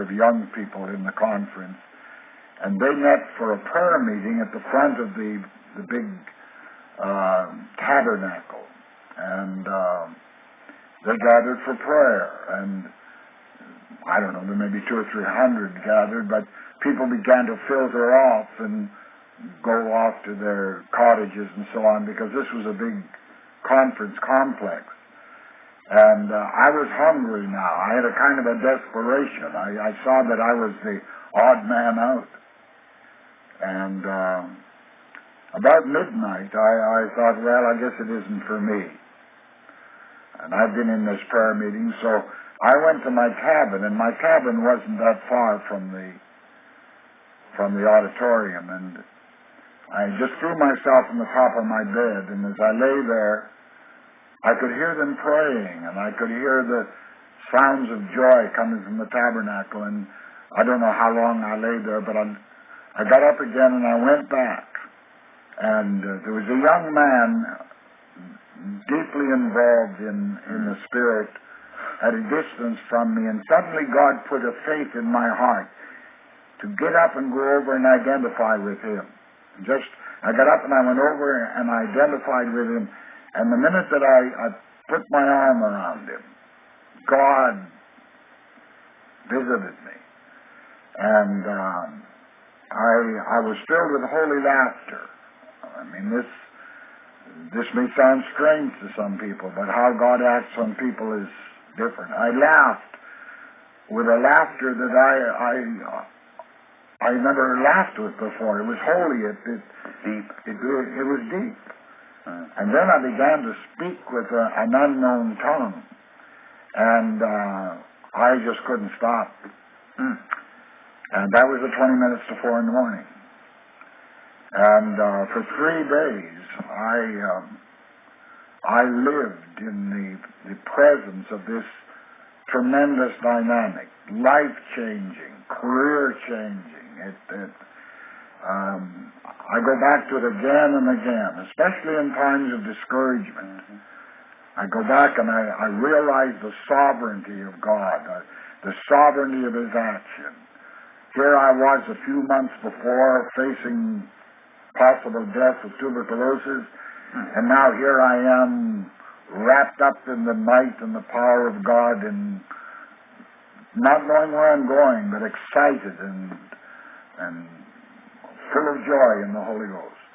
of young people in the conference, and they met for a prayer meeting at the front of the big tabernacle, and they gathered for prayer, and I don't know, there may be 200 or 300 gathered, but people began to filter off and go off to their cottages and so on, because this was a big conference complex. And I was hungry now. I had a kind of a desperation. I saw that I was the odd man out. And about midnight, I thought, well, I guess it isn't for me. And I've been in this prayer meeting, so I went to my cabin, and my cabin wasn't that far from the auditorium, and I just threw myself on the top of my bed, and as I lay there, I could hear them praying, and I could hear the sounds of joy coming from the tabernacle, and I don't know how long I lay there, but I got up again and I went back, and there was a young man deeply involved in the Spirit at a distance from me, and suddenly God put a faith in my heart to get up and go over and identify with him. I got up and I went over and identified with him, and the minute that I put my arm around him, God visited me, and I was filled with holy laughter. I mean, this may sound strange to some people, but how God acts on people is different. I laughed with a laughter that I never laughed with before. It was holy. It was deep. And then I began to speak with an unknown tongue, and I just couldn't stop. And that was at 20 minutes to 4 in the morning. And for 3 days, I lived in the presence of this tremendous dynamic, life-changing, career-changing. I go back to it again and again, especially in times of discouragement. I go back and I realize the sovereignty of God, the sovereignty of His action. Here I was a few months before facing possible death of tuberculosis, and now here I am wrapped up in the might and the power of God, and not knowing where I'm going, but excited and full of joy in the Holy Ghost.